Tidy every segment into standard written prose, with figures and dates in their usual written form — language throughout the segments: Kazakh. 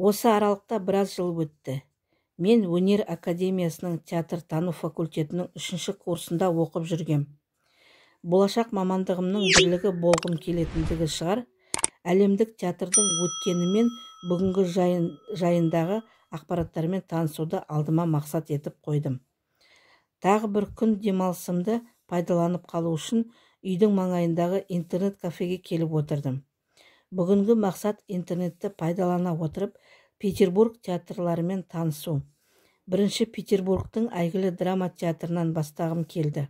Осы аралықта біраз жыл өтті. Мен өнер академиясының театр-тану факультетінің 3-ші курсында оқып жүргем. Болашақ мамандығымның бірлігі болғым келетіндігі шығар. Әлемдік театрдың өткені мен бүгінгі жайындағы ақпараттармен танысуды алдыма мақсат етіп қойдым. Тағы бір күн демалысымды пайдаланып қалу үшін үйдің маңайындағы интернет-кафеге келіп отырдым. Бүгінгі мақсат интернетті пайдалана отырып Петербург театрларымен танысу. Бірінші Петербургтың әйгілі драма театрынан бастағым келді.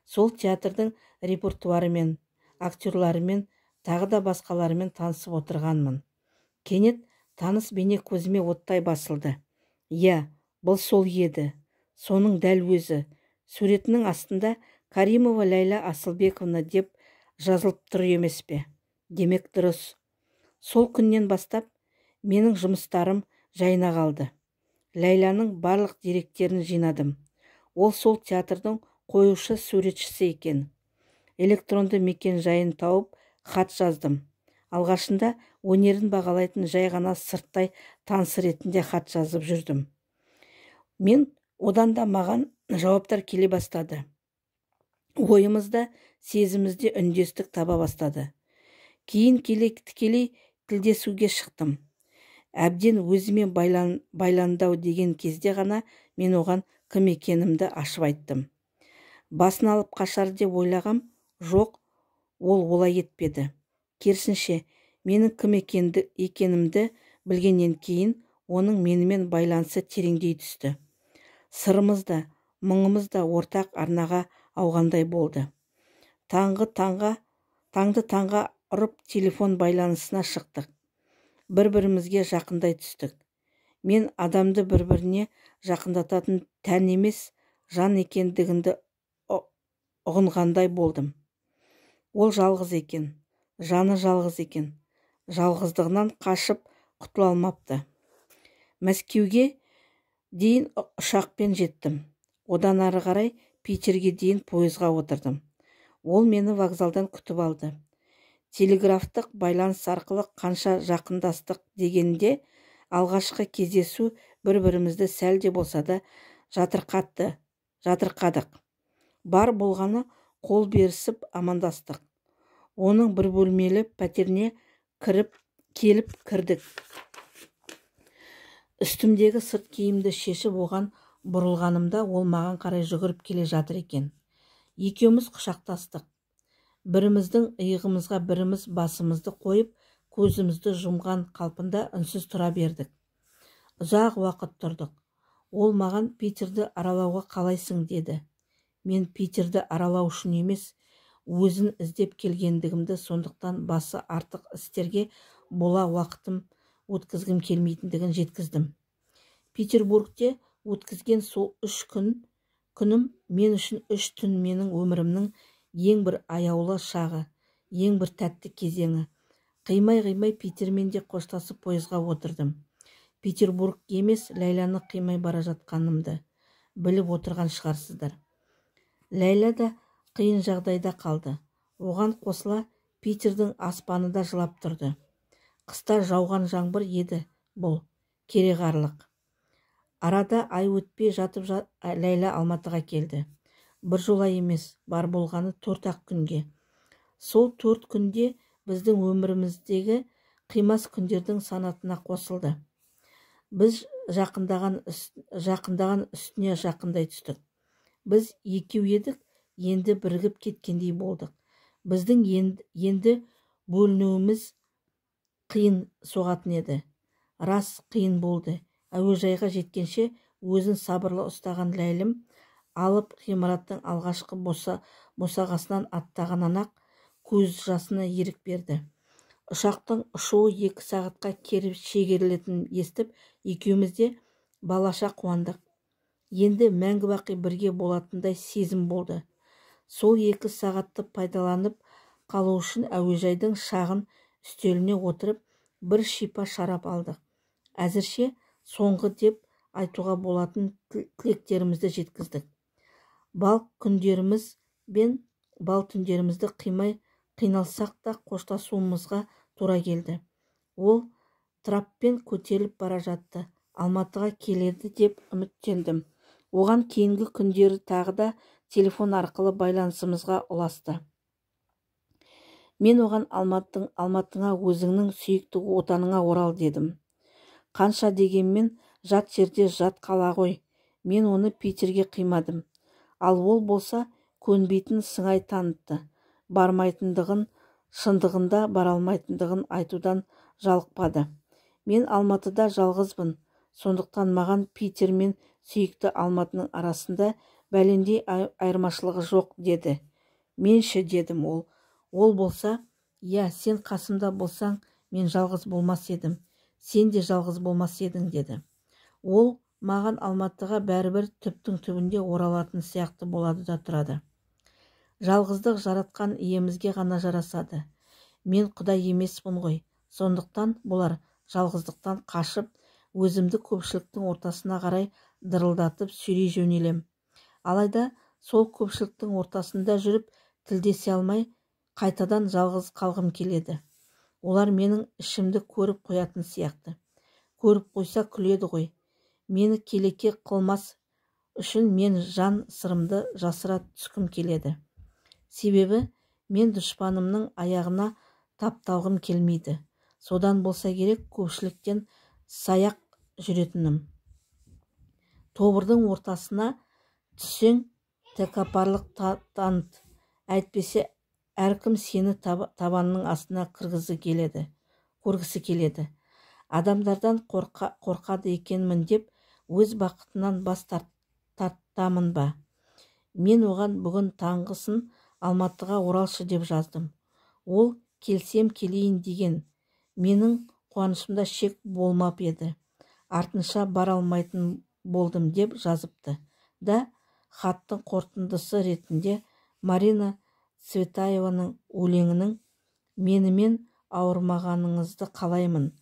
Сол театрдың репертуарымен, актерларымен, тағы да басқаларымен танысып отырғанмын. Кенет таныс бейне көзіме оттай басылды. Иә, бұл сол еді. Соның дәл өзі. Суретінің астында Каримова Ләйла Асылбековна деп жазылып тұр емес пе? Демек дұрыс. Сол күннен бастап менің жұмыстарым жайына қалды. Ләйланың барлық деректерін жинадым. Ол сол театрдың қоюшы суретшісі екен. Электронды мекен жайын тауып хат жаздым. Алғашында өнерін бағалайтын жай ғана сырттай таныс ретінде хат жазып жүрдім. Мен одан да маған жауаптар келе бастады. Ойымызда, сезімізде үндестік таба бастады. Кейін тікелей тілдесуге шықтым. Әбден өзіме байландау деген кезде ғана мен оған кім екенімді ашып айттым. Басын алып қашар деп ойлағам, жоқ, ол олай етпеді. Керісінше, менің кім екенімді білгеннен кейін оның менімен байланысы тереңдей түсті. Сырымыз да, мұңымыз да ортақ арнаға ауғандай болды. Таңды таңға ұрып телефон байланысына шықтық. Бір-бірімізге жақындай түстік. Мен адамды бір-біріне жақындататын тән емес, жан екендігінді ұғынғандай болдым. Ол жалғыз екен, жаны жалғыз екен. Жалғыздығынан қашып құтыла алмапты. Мәскеуге дейін ұшақпен жеттім. Одан ары қарай Питерге дейін пойызға отырдым. Ол мені вокзалдан күтіп алды. Телеграфтық байланыс арқылы қанша жақындастық дегенде алғашқы кездесу бір-бірімізді сәл де болса да жатырқадық. Бар болғаны қол берісіп амандастық. Оның бір бөлмелі пәтеріне келіп кірдік. Үстімдегі сырт киімді шешіп оған бұрылғанымда ол маған қарай жүгіріп келе жатыр екен. Екеуміз құшақтастық. Біріміздің иығымызға біріміз басымызды қойып, көзімізді жұмған қалпында үнсіз тұра бердік. Ұзақ уақыт тұрдық. Ол маған Питерді аралауға қалайсың деді. Мен Питерді аралау үшін емес, өзін іздеп келгендігімді, сондықтан басы артық істерге бола уақытым өткізгім келмейтіндігін жеткіздім. Петербургте өткізген сол 3 күнім мен үшін 3 түн менің өмірімнің ең бір аяулы шағы, ең бір тәтті кезеңі. Қимай Питермен де қоштасып пойызға отырдым. Петербург емес, Ләйланы қимай бара жатқанымды біліп отырған шығарсыздар. Ләйла да қиын жағдайда қалды. Оған қосыла Питердің аспаны да жылап тұрды. Қыста жауған жаңбыр еді бұл, кереғарлық. Арада ай өтпей жатып Ләйла Алматыға келді. Бір жолай емес, бар болғаны 4-ақ күнге. Сол 4 күнде біздің өміріміздегі қимас күндердің санатына қосылды. Біз жақындаған үстіне жақындай түстік. Біз екеу едік, енді бірігіп кеткендей болдық. Біздің енді бөлінуіміз қиын соғатын еді. Рас қиын болды. Әуежайға жеткенше өзін сабырлы ұстаған Ләйлім алып ғимараттың алғашқы босағасынан аттағаннан-ақ көз жасына ерік берді. Ұшақтың ұшуы 2 сағатқа кері шегерілетінін естіп, екеуміз де балаша қуандық. Енді мәңгі бақи бірге болатындай сезім болды. Сол 2 сағатты пайдаланып қалу үшін әуежайдың шағын үстеліне отырып бір шипа шарап алдық. Әзірше соңғы деп айтуға болатын тілектерімізді жеткіздік. Бал күндеріміз бен бал түндерімізді қимай қиналсақ та қоштасуымызға тура келді. Ол траппен көтеріліп бара жатты. Алматыға келеді деп үміттендім. Оған кейінгі күндері тағы да телефон арқылы байланысымызға ұласты. Мен оған Алматыңа, өзіңнің сүйікті отаныңа орал дедім. Қанша дегенмен жат жерде жат қала ғой. Мен оны Питерге қимадым. Ал ол болса көнбейтін сыңай танытты. Бармайтындығын, шындығында бара алмайтындығын айтудан жалықпады. Мен Алматыда жалғызбын. Сондықтан маған Питер мен сүйікті Алматының арасында бәлендей айырмашылығы жоқ деді. Менші дедім ол. Ол болса, я, сен қасымда болсаң, мен жалғыз болмас едім. Сен де жалғыз болмас едің деді. Ол маған Алматыға бәрібір түптің түбінде оралатын сияқты болады да тұрады. Жалғыздық жаратқан иемізге ғана жарасады. Мен Құдай емеспін ғой. Сондықтан болар жалғыздықтан қашып, өзімді көпшіліктің ортасына қарай дырылдатып сүйрей жөнелем. Алайда сол көпшіліктің ортасында жүріп тілдесе алмай, қайтадан жалғыз қалғым келеді. Олар менің ішімді көріп қоятын сияқты. Көріп қойса күледі ғой. Мені келеке қылмас үшін мен жан сырымды жасыра түскім келеді. Себебі мен дұшпанымның аяғына тапталғым келмейді. Содан болса керек көпшіліктен саяқ жүретінім. Тобырдың ортасына түссең тәкаппарлық таныт. Әйтпесе әркім сені табанның астына көргісі келеді. Адамдардан қорқады екенмін деп өз бақытынан бас тартамын ба? Мен оған бүгін таңғысын Алматыға оралшы деп жаздым. Ол келсем келейін деген. Менің қуанышымда шек болмап еді. Артынша бара алмайтын болдым деп жазыпты. Да хаттың қорытындысы ретінде Марина Цветаеваның өлеңінің менімен ауырмағаныңызды қалаймын.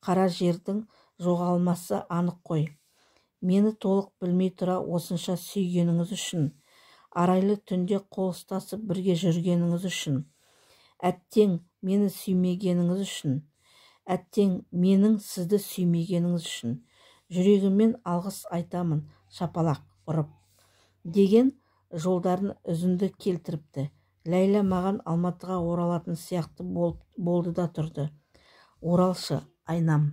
Қара жердің жоғалмасы анық қой. Мені толық білмей тұра осынша сүйгеніңіз үшін. Арайлы түнде қол ұстасып бірге жүргеніңіз үшін. Әттең мені сүймегеніңіз үшін. Әттең менің сізді сүймегеніңіз үшін. Жүрегіммен алғыс айтамын шапалақ ұрып. Деген жолдарын үзінді келтіріпті. Ләйла маған Алматыға оралатын сияқты болды да тұрды. Оралшы, айнам.